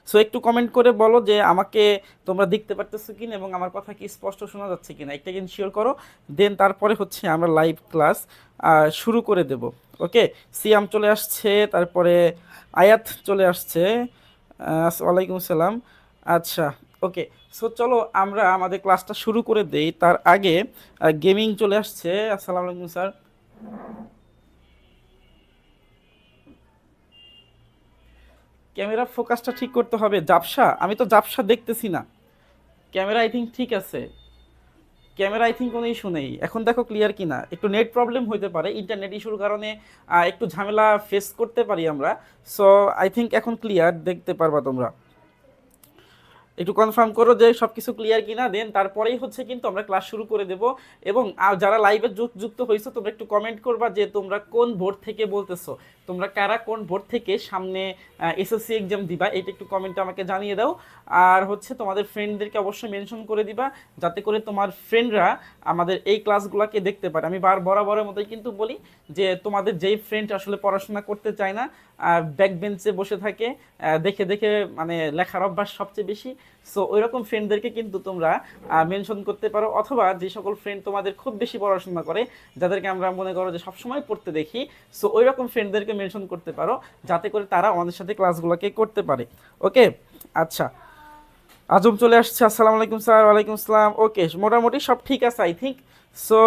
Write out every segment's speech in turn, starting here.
So একটু comment করে বলো যে আমাকে তোমরা দেখতে পারতেছো কিনা এবং আমার কথা কি স্পষ্ট শোনা যাচ্ছে কিনা, একটা কিন্তু শিওর করো। দেন তারপরে হচ্ছে আমরা লাইভ ক্লাস শুরু করে দেব। ওকে, সিয়াম চলে আসছে, তারপরে আয়াত চলে আসছে। ওয়ালাইকুম আসসালাম। আচ্ছা, ওকে। সো চলো আমরা আমাদের ক্লাসটা শুরু করে দেই। তার আগে গেমিং চলে আসছে। আসসালামু আলাইকুম স্যার। ক্যামেরা ফোকাসটা ঠিক করতে হবে। জাপসা, আমি তো জাপসা দেখতেছি না। ক্যামেরা আই থিঙ্ক ঠিক আছে। ক্যামেরা আই থিঙ্ক কোনো ইস্যু নেই। এখন দেখো ক্লিয়ার কিনা। একটু নেট প্রবলেম হইতে পারে, ইন্টারনেট ইস্যুর কারণে একটু ঝামেলা ফেস করতে পারি আমরা। সো আই থিঙ্ক এখন ক্লিয়ার দেখতে পারবা তোমরা। একটু কনফার্ম করো যে সব কিছু ক্লিয়ার কিনা, দেন তারপরেই হচ্ছে কিন্তু আমরা ক্লাস শুরু করে দেব। এবং যারা লাইভে যুক্ত হয়েছো তোমরা একটু কমেন্ট করবা যে তোমরা কোন বোর্ড থেকে বলতেছো, তোমরা কারা কোন বোর্ড থেকে সামনে এসএসসি এক্সাম দিবা, এটা একটু কমেন্টে আমাকে জানিয়ে দাও। আর হচ্ছে তোমাদের ফ্রেন্ডদেরকে অবশ্যই মেনশন করে দিবা, যাতে করে তোমার ফ্রেন্ডরা আমাদের এই ক্লাসগুলোকে দেখতে পারে। আমি বরাবরের মতোই কিন্তু বলি যে তোমাদের যেই ফ্রেন্ড আসলে পড়াশোনা করতে চায় না, ব্যাক বেঞ্চে বসে থাকে, দেখে দেখে মানে লেখার অভ্যাস সবচেয়ে বেশি, সো ওই রকম ফ্রেন্ডদেরকে কিন্তু তোমরা মেনশন করতে পারো। অথবা যে সকল ফ্রেন্ড তোমাদের খুব বেশি পড়াশোনা করে, যাদেরকে আমরা মনে করো যে সবসময় পড়তে দেখি, সো ওই রকম ফ্রেন্ডদেরকে মেনশন করতে পারো, যাতে করে তারা আমাদের সাথে ক্লাসগুলোকে করতে পারে। ওকে, আচ্ছা। আজম চলে আসছে। আসসালামু আলাইকুম স্যার। ওয়ালাইকুম আসসালাম। ওকে, মোটামুটি সব ঠিক আছে আই থিঙ্ক। সো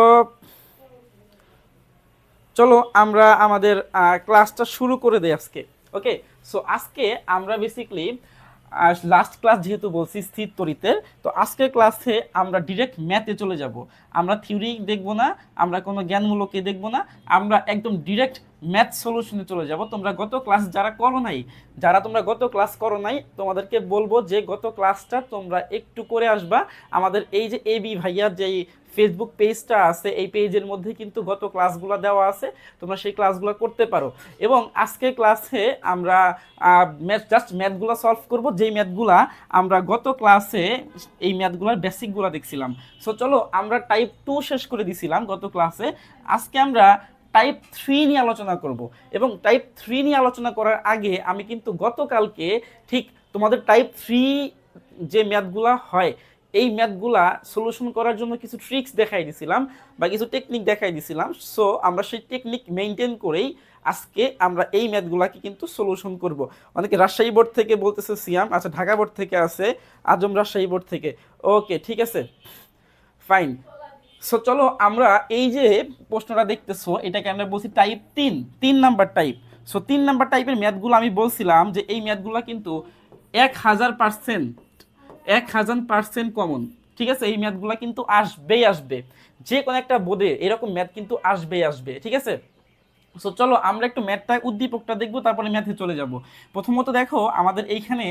চলো আমরা আমাদের ক্লাসটা শুরু করে দেই আজকে। ওকে, সো আজকে আমরা বেসিকলি লাস্ট ক্লাস যেহেতু বলছি স্থির তড়িতের, তো আজকের ক্লাসে আমরা ডিরেক্ট ম্যাথে চলে যাব। আমরা থিওরি দেখব না, আমরা কোনো জ্ঞানমূলকে দেখব না, আমরা একদম ডিরেক্ট ম্যাথ সলিউশনে চলে যাব। তোমরা গত ক্লাস যারা করো নাই, তোমাদেরকে বলবো যে গত ক্লাসটা তোমরা একটু করে আসবা। আমাদের এই যে এবি ভাইয়ার যেই ফেসবুক পেজটা আছে, এই পেজের মধ্যে কিন্তু গত ক্লাসগুলো দেওয়া আছে, তোমরা সেই ক্লাসগুলো করতে পারো। এবং আজকের ক্লাসে আমরা ম্যাথগুলো সলভ করব, যেই ম্যাথগুলা আমরা গত ক্লাসে এই ম্যাথগুলোর বেসিকগুলো দেখছিলাম। সো চলো আমরা টাইপ 2 শেষ করে দিছিলাম গত ক্লাসে। আজকে আমরা টাইপ 3 নিয়ে আলোচনা করব। এবং টাইপ 3 নিয়ে আলোচনা করার আগে আমি কিন্তু গতকালকে ঠিক তোমাদের টাইপ 3 যে ম্যাথগুলা হয়, এই ম্যাথগুলা সলিউশন করার জন্য কিছু ট্রিক্স দেখাই দিছিলাম বা কিছু টেকনিক দেখাই দিছিলাম। সো আমরা সেই টেকনিক মেনটেন করেই আজকে আমরা এই ম্যাথগুলাকে কিন্তু সলিউশন করব। অনেকে রাজশাহী বোর্ড থেকে বলতেছে সিয়াম, আচ্ছা ঢাকা বোর্ড থেকে আছে আজম, রাজশাহী বোর্ড থেকে। ওকে, ঠিক আছে, ফাইন। সো চলো আমরা এই যে প্রশ্নটা দেখতেছো, এটাকে আমরা বলছি type 3, 3 number type. So 3 number টাইপের ম্যাথগুলো আমি বলছিলাম যে এই ম্যাথগুলো কিন্তু 1000%, 1000% কমন। ঠিক আছে, এই ম্যাথগুলো কিন্তু আসবেই আসবে, যে কোনো একটা বোর্ডে এরকম ম্যাথ কিন্তু আসবেই আসবে। ঠিক আছে, সো চলো আমরা একটু ম্যাথটা উদ্দীপকটা দেখবো, তারপরে ম্যাথে চলে যাব। প্রথমত দেখো আমাদের এইখানে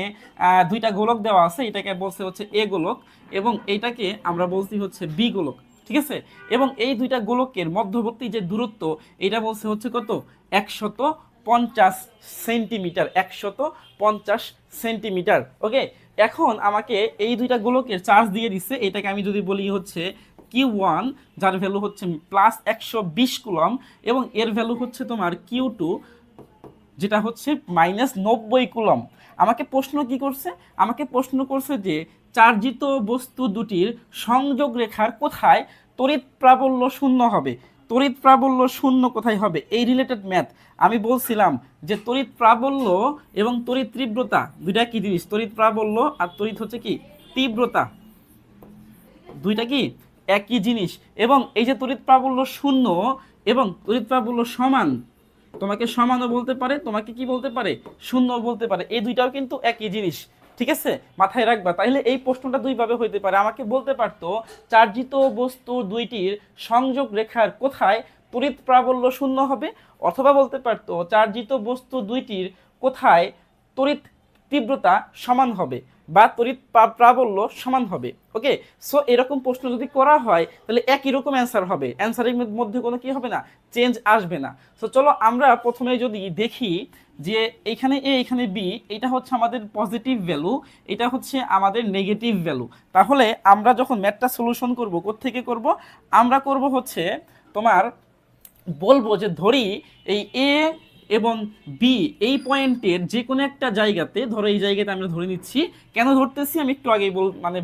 দুইটা গোলক দেওয়া আছে, এটাকে বলছে হচ্ছে এ গোলক এবং এইটাকে আমরা বলছি হচ্ছে বি গোলক। ঠিক আছে, এবং এই দুইটা গোলকের মধ্যবর্তী যে দূরত্ব, এটা বলছে হচ্ছে কত, 150 সেন্টিমিটার, 150 সেন্টিমিটার। ওকে, এখন আমাকে এই দুইটা গোলকের চার্জ দিয়ে দিচ্ছে, এটাকে আমি যদি বলি হচ্ছে Q1, যার ভ্যালু হচ্ছে +120 কুলম, এবং এর ভ্যালু হচ্ছে তোমার Q2, যেটা হচ্ছে -90 কুলম। আমাকে প্রশ্ন কি করছে, আমাকে প্রশ্ন করছে যে চার্জিত বস্তু দুটির সংযোগ রেখার কোথায় তড়িৎ প্রাবল্য শূন্য হবে। তড়িৎ প্রাবল্য শূন্য কোথায় হবে, এই রিলেটেড ম্যাথ। আমি বলছিলাম যে তড়িৎ প্রাবল্য এবং তড়িৎ তীব্রতা দুইটা কি জিনিস, তড়িৎ প্রাবল্য আর তড়িৎ হচ্ছে কি তীব্রতা, দুইটা কি একই জিনিস। এবং এই যে তড়িৎ প্রাবল্য শূন্য এবং তড়িৎ প্রাবল্য সমান, তোমাকে সমানও বলতে পারে, তোমাকে কি বলতে পারে, শূন্য বলতে পারে, এই দুইটাও কিন্তু একই জিনিস। ঠিক আছে, মাথায় রাখবা। তাহলে এই প্রশ্নটা দুইভাবে হইতে পারে। আমাকে বলতে পারতো চার্জিত বস্তু দুইটির সংযোগ রেখার কোথায় তড়িৎ প্রাবল্য শূন্য হবে, অথবা বলতে পারতো চার্জিত বস্তু দুইটির কোথায় তড়িৎ তীব্রতা সমান হবে বা তড়িৎ প্রাবল্য সমান হবে। ওকে, সো এরকম প্রশ্ন যদি করা হয় তাহলে একই রকম অ্যান্সার হবে, অ্যান্সারের মধ্যে কোনো কি হবে না, চেঞ্জ আসবে না। সো চলো আমরা প্রথমে যদি দেখি যে এইখানে এ এখানে বি, এটা হচ্ছে আমাদের পজিটিভ ভ্যালু, এটা হচ্ছে আমাদের নেগেটিভ ভ্যালু। তাহলে আমরা যখন ম্যাথটা সলিউশন করব, কোত্থেকে করব, আমরা করব হচ্ছে তোমার বলবো যে ধরি এই এ এবং বি এই পয়েন্টের যে কোনো একটা জায়গাতে, ধরো এই জায়গাতে আমরা ধরে নিচ্ছি, কেন ধরতেছি আমি একটু আগেই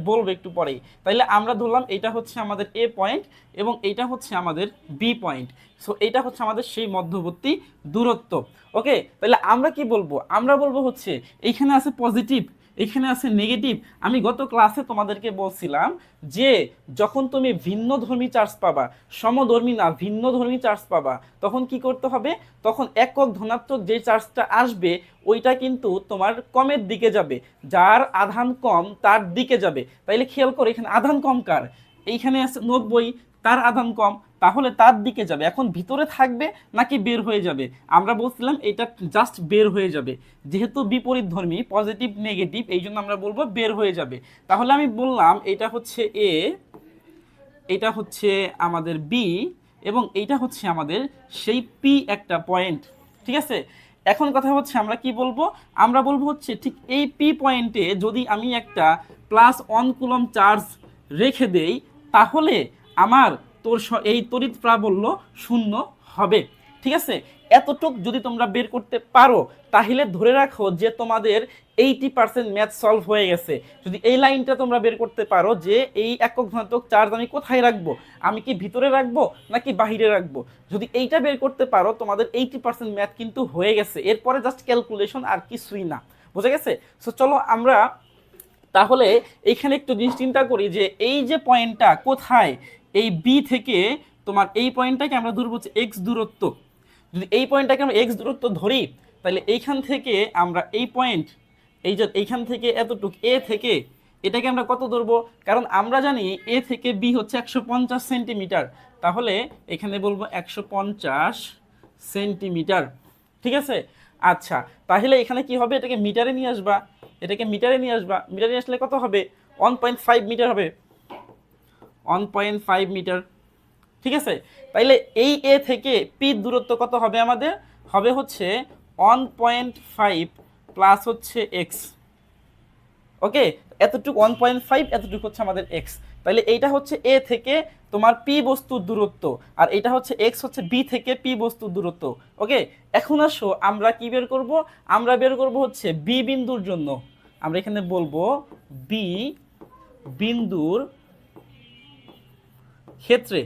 বলবো একটু পরেই। তাইলে আমরা ধরলাম এটা হচ্ছে আমাদের এ পয়েন্ট এবং এইটা হচ্ছে আমাদের বি পয়েন্ট। সো এটা হচ্ছে আমাদের সেই মধ্যবর্তী দূরত্ব। ওকে, তাহলে আমরা কি বলবো? আমরা বলবো হচ্ছে এইখানে আছে পজিটিভ, এখানে আছে নেগেটিভ। আমি গত ক্লাসে তোমাদেরকে বলছিলাম যে যখন তুমি ভিন্ন ধর্মী চার্জ পাবা, সমধর্মী না ভিন্ন ধর্মী চার্জ পাবা, তখন কি করতে হবে? তখন একক ধনাত্মক যে চার্জটা আসবে ওইটা কিন্তু তোমার কমের দিকে যাবে, যার আধান কম তার দিকে যাবে। তাইলে খেয়াল করো এখানে আধান কম কার? এইখানে আছে 90, তার আধান কম, তাহলে তার দিকে যাবে। এখন ভিতরে থাকবে নাকি বের হয়ে যাবে? আমরা বলছিলাম এটা জাস্ট বের হয়ে যাবে, যেহেতু বিপরীত ধর্মী পজিটিভ নেগেটিভ, এই জন্য আমরা বলবো বের হয়ে যাবে। তাহলে আমি বললাম এটা হচ্ছে এ, এটা হচ্ছে আমাদের বি, এবং এইটা হচ্ছে আমাদের সেই পি একটা পয়েন্ট। ঠিক আছে, এখন কথা হচ্ছে আমরা কি বলবো? আমরা বলবো হচ্ছে ঠিক এই পি পয়েন্টে যদি আমি একটা +1 কুলম্ব চার্জ রেখে দেই, তাহলে আমার এই তড়িৎ প্রাবল্য শূন্য হবে। ঠিক আছে, এতটুক যদি তোমরা বের করতে পারো তাহলে ধরে রাখো যে তোমাদের 80% ম্যাথ সলভ হয়ে গেছে। যদি এই লাইনটা তোমরা বের করতে পারো যে এই একক ধনাত্মক চার্জ আমি কোথায় রাখবো, আমি কি ভিতরে রাখবো নাকি বাহিরে রাখবো, যদি এইটা বের করতে পারো তোমাদের 80% ম্যাথ কিন্তু হয়ে গেছে। এরপরে জাস্ট ক্যালকুলেশন, আর কিছুই না। বুঝে গেছে? সো চলো আমরা তাহলে এইখানে একটু জিনিস চিন্তা করি যে এই যে পয়েন্টটা কোথায়, এই বি থেকে তোমার এই পয়েন্টটাকে আমরা ধরবো হচ্ছে এক্স দূরত্ব। যদি এই পয়েন্টটাকে আমরা এক্স দূরত্ব ধরি, তাহলে এইখান থেকে আমরা এই পয়েন্ট, এই যে এইখান থেকে এতটুক এ থেকে এটাকে আমরা কত ধরবো? কারণ আমরা জানি এ থেকে বি হচ্ছে 150 সেন্টিমিটার, তাহলে এখানে বলবো 150 সেন্টিমিটার। ঠিক আছে, আচ্ছা তাহলে এখানে কি হবে? এটাকে মিটারে নিয়ে আসবা, এটাকে মিটারে নিয়ে আসবা, মিটারে নিয়ে আসলে কত হবে? 1.5 মিটার হবে, 1.5 মিটার। ঠিক আছে, তাইলে এই এ থেকে পি দূরত্ব কত হবে আমাদের? হবে হচ্ছে 1.5 প্লাস হচ্ছে এক্স। ওকে, এতটুকু 1.5, এতটুকু হচ্ছে আমাদের এক্স। তাহলে এইটা হচ্ছে এ থেকে তোমার পি বস্তুর দূরত্ব, আর এটা হচ্ছে এক্স হচ্ছে বি থেকে পি বস্তুর দূরত্ব। ওকে, এখন আসো আমরা কি বের করব? আমরা বের করব হচ্ছে বি বিন্দুর জন্য। আমরা এখানে বলবো বি বিন্দুর ক্ষেত্রে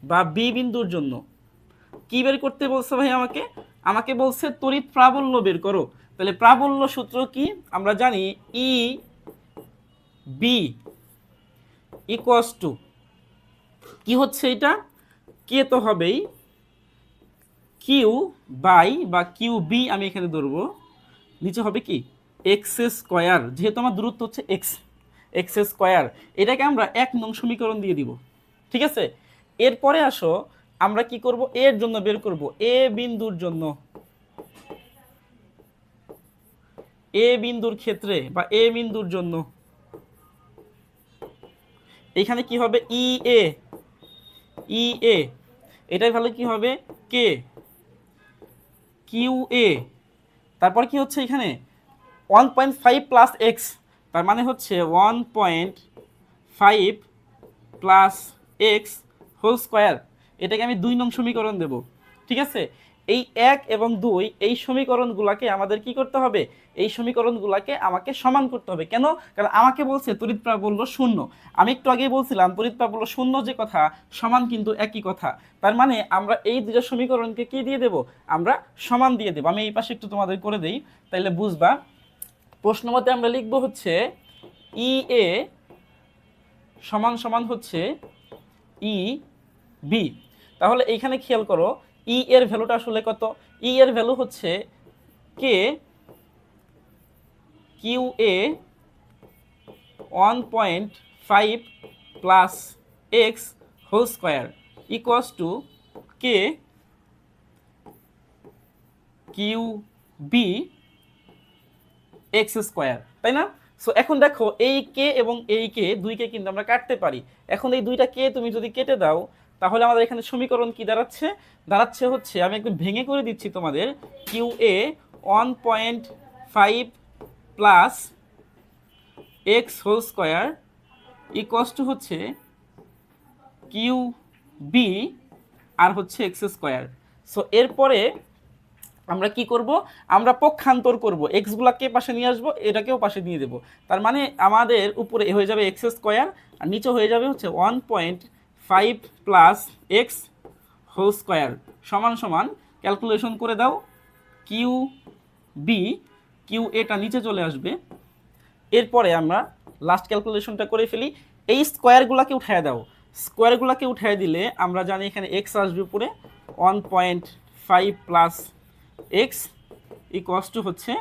বা বি বিন্দুর জন্য কি বের করতে বলছে ভাই? আমাকে আমাকে বলছে তড়িৎ প্রাবল্য বের করো। তাহলে প্রাবল্য সূত্র কি? আমরা জানি ই বি ইকুয়ালস টু কি হচ্ছে এটা? কে তো হবেই, কিউ বাই বা কিউ বি আমি এখানে ধরবো, নিচে হবে কি এক্স স্কোয়ার, যেহেতু আমার দূরত্ব হচ্ছে এক্স, এক্স স্কোয়ার। এটাকে আমরা 1 নং সমীকরণ দিয়ে দিব। ঠিক আছে, এরপরে আসো আমরা কি করব? এর জন্য বের করব এ বিন্দুর জন্য, এ বিন্দুর ক্ষেত্রে বা এ বিন্দুর জন্য এখানে কি হবে? ই এ, ই এ, এটাই ভালো কি হবে? কে কিউ এ, তারপর কি হচ্ছে এখানে 1.5 প্লাস এক্স, তার মানে হচ্ছে 1.5 প্লাস এক্স হোল স্কোয়ার। এটাকে আমি 2 নং সমীকরণ দেব। ঠিক আছে, এই 1 এবং 2 এই সমীকরণগুলোকে আমাদের কি করতে হবে? এই সমীকরণগুলোকে আমাকে সমান করতে হবে। কেন? কারণ আমাকে বলছে তড়িৎ প্রাবল্য শূন্য। আমি একটু আগেই বলছিলাম তড়িৎ প্রাবল্য শূন্য যে কথা, সমান কিন্তু একই কথা। তার মানে আমরা এই দুটো সমীকরণকে কি দিয়ে দেব? আমরা সমান দিয়ে দেব। আমি এই পাশে একটু তোমাদের করে দেই, তাইলে বুঝবা। প্রশ্ন মতে আমরা লিখবো হচ্ছে ই এ সমান সমান হচ্ছে ই বি। তাহলে এইখানে খেয়াল করো ই এর ভ্যালুটা আসলে কত? ই এর ভ্যালু হচ্ছে K Q A 1.5 plus x whole square equals to K Q B x square, তাই না? সো এখন দেখো এই কে এবং এই কে, দুইকে কিন্তু আমরা কাটতে পারি। এখন এই দুইটা কে তুমি যদি কেটে দাও, তাহলে আমাদের এখানে সমীকরণ কি দাঁড়াচ্ছে? দাঁড়াচ্ছে হচ্ছে, আমি একটু ভেঙে করে দিচ্ছি তোমাদের, Q A 1.5 plus x whole square equals to হচ্ছে কিউ বি আর হচ্ছে এক্স স্কোয়ার। সো এরপরে আমরা কি করব, আমরা পক্ষান্তর করব, এক্স গুলাকে পাশে নিয়ে আসবো, এটাকেও পাশে নিয়ে দেবো। তার মানে আমাদের উপরে হয়ে যাবে এক্স স্কোয়ার আর নিচে হয়ে যাবে হচ্ছে 1.5 প্লাস এক্স হোল স্কোয়ার সমান সমান, ক্যালকুলেশন করে দাও, কিউ বি, কিউ এটা নিচে চলে আসবে। এরপরে আমরা লাস্ট ক্যালকুলেশনটা করে ফেলি, এই স্কোয়ারগুলোকে উঠায় দাও, স্কোয়ারগুলোকে উঠায় দিলে আমরা জানি এখানে এক্স আসবে উপরে 1.5 প্লাস এক্স ইকুয়ালস টু হচ্ছে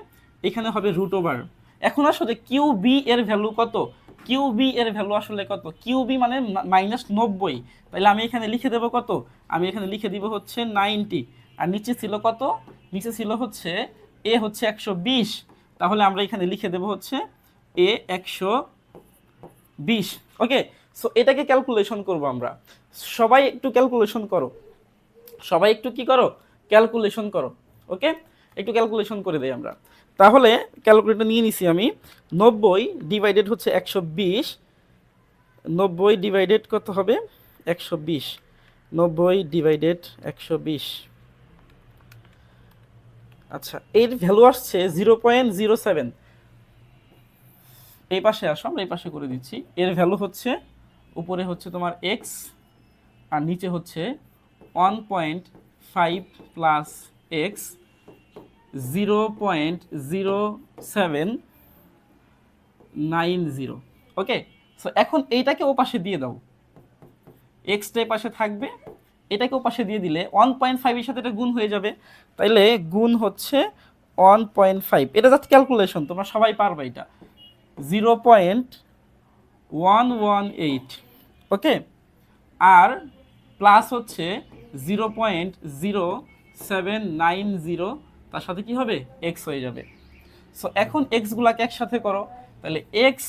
এখানে হবে রুট ওভার। এখন আসলে কিউ বি এর ভ্যালু কত, কিউ বি এর ভ্যালু আসলে কত, কিউ বি মানে -90, তাহলে আমি এখানে লিখে দেবো কত, আমি এখানে লিখে দিব হচ্ছে 90, আর নিচে ছিল কত, নিচে ছিল হচ্ছে এ হচ্ছে 120, তাহলে আমরা এখানে লিখে দেবো হচ্ছে এ 120। ওকে, সো এটাকে ক্যালকুলেশন করব আমরা, সবাই একটু ক্যালকুলেশন করো, সবাই একটু কি করো, ক্যালকুলেশন করো। ওকে, একটু ক্যালকুলেশন করে দেই আমরা। তাহলে ক্যালকুলেটর নিয়ে নিছি আমি, 90 ডিভাইডেড হচ্ছে 120, 90 ডিভাইডেড কত হবে 120, 90 ডিভাইডেড 120। আচ্ছা, এর ভ্যালু আসছে 0.07। এই পাশে আসো, আমরা এই পাশে করে দিচ্ছি। এর ভ্যালু হচ্ছে উপরে হচ্ছে তোমার এক্স আর নিচে হচ্ছে 1.5 প্লাস এক্স 0.0790। ওকে, সো এখন এইটাকে ও পাশে দিয়ে দাও, এক্সটা পাশে থাকবে, এটাকে ও পাশে দিয়ে দিলে 1.5 এর সাথে এটা গুণ হয়ে যাবে, তাইলে গুণ হচ্ছে 1.5, এটা জাস্ট ক্যালকুলেশন, তোমরা সবাই পারবে এটা, 0.118। ওকে, আর প্লাস হচ্ছে 0.0790, তার সাথে কি হবে এক্স হয়ে যাবে। সো এখন এক্সগুলাকে একসাথে করো, তাহলে এক্স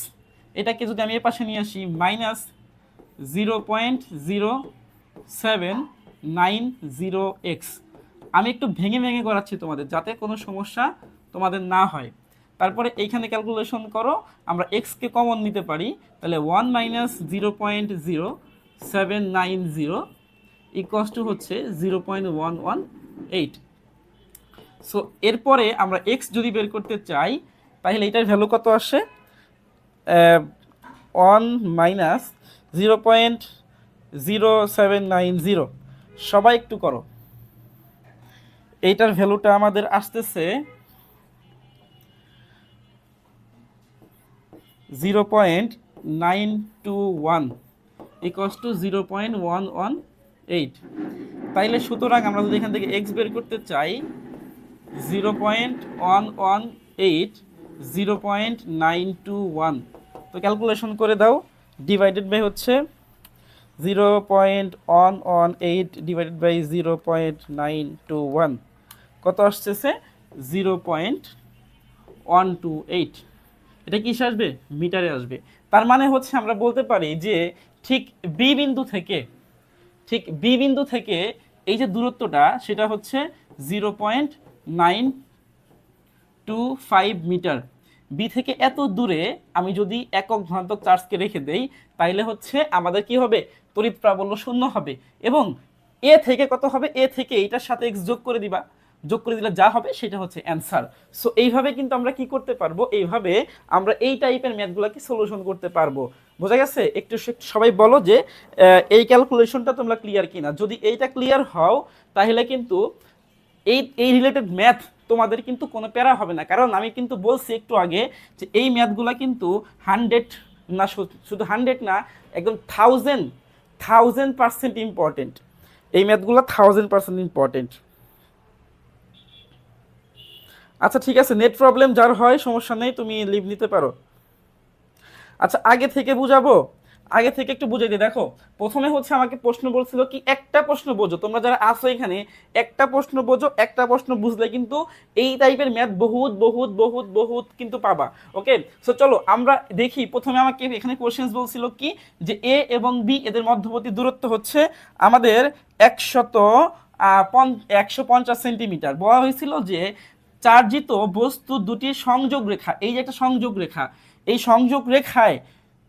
এটাকে যদি আমি এ পাশে নিয়ে আসি -0.0790 এক্স, আমি একটু ভেঙে ভেঙে করাচ্ছি তোমাদের যাতে কোনো সমস্যা তোমাদের না হয়। তারপরে এইখানে ক্যালকুলেশন করো, আমরা এক্সকে কমন নিতে পারি, তাহলে 1 - 0.0790 ইকুয়ালস টু হচ্ছে 0.118। সো এরপরে আমরা এক্স যদি বের করতে চাই তাহলে এটার ভ্যালু কত আসে, 1 - 0.0790। সবাই একটু করো, এইটার ভ্যালুটা আমাদের আসতেছে 0.921 ইকুয়ালস টু 0.118। তাইলে সুতরাং আমরা যদি এখান থেকে এক্স বের করতে চাই 0.118 0.921, তো ক্যালকুলেশন করে দাও, ডিভাইডেড বাই হচ্ছে 0.118 ডিভাইডেড বাই 0.921 কত আসতেছে 0.128। এটা কি আসবে, মিটারে আসবে। তার মানে হচ্ছে আমরা বলতে পারি যে ঠিক বি বিন্দু থেকে, ঠিক বি বিন্দু থেকে এই যে দূরত্বটা সেটা হচ্ছে 0.925 মিটার। বি থেকে এত দূরে আমি যদি একক ধনাত্মক চার্জকে রেখে দেই তাইলে হচ্ছে আমাদের কি হবে, তড়িৎ প্রাবল্য শূন্য হবে। এবং এ থেকে কত হবে, এ থেকে এইটার সাথে এক্স যোগ করে দিবা, যোগ করে দিলে যা হবে সেটা হচ্ছে অ্যান্সার। সো এইভাবে কিন্তু আমরা কি করতে পারবো, এইভাবে আমরা এই টাইপের ম্যাথগুলোকে সলিউশন করতে পারবো। বোঝা গেছে? একটু সবাই বলো যে এই ক্যালকুলেশনটা তোমরা ক্লিয়ার কিনা। যদি এইটা ক্লিয়ার হও তাহলে কিন্তু এই এই রিলেটেড ম্যাথ তোমাদের কিন্তু কোনো প্যারা হবে না, কারণ আমি কিন্তু বলছি একটু আগে যে এই ম্যাথগুলা কিন্তু 100 না, শুধু 100 না, একদম 1000% ইম্পর্টেন্ট। এই ম্যাথগুলো 1000% ইম্পর্টেন্ট। আচ্ছা ঠিক আছে, নেট প্রবলেম যার হয় সমস্যা নেই, তুমি লিভ নিতে পারো। আচ্ছা আগে থেকে বুঝাবো, আগে থেকে একটু বুঝে দিই। দেখো প্রথমে হচ্ছে আমাকে প্রশ্ন বলছিল কি একটা প্রশ্ন বোঝো, তোমরা যারা আসো এখানে একটা প্রশ্ন বোঝো, একটা প্রশ্ন বুঝলে কিন্তু এই টাইপের ম্যাথ বহুত বহুত বহুত বহুত কিন্তু পাবা। ওকে, সো চলো আমরা দেখি। প্রথমে আমাকে এখানে কোশ্চেন্স বলছিল কি যে এ এবং বি এদের মধ্যবর্তী দূরত্ব হচ্ছে আমাদের 150 সেন্টিমিটার। বলা হয়েছিল যে চার্জিত বস্তু দুটির সংযোগ রেখা, এই যে একটা সংযোগ রেখা, এই সংযোগ রেখায়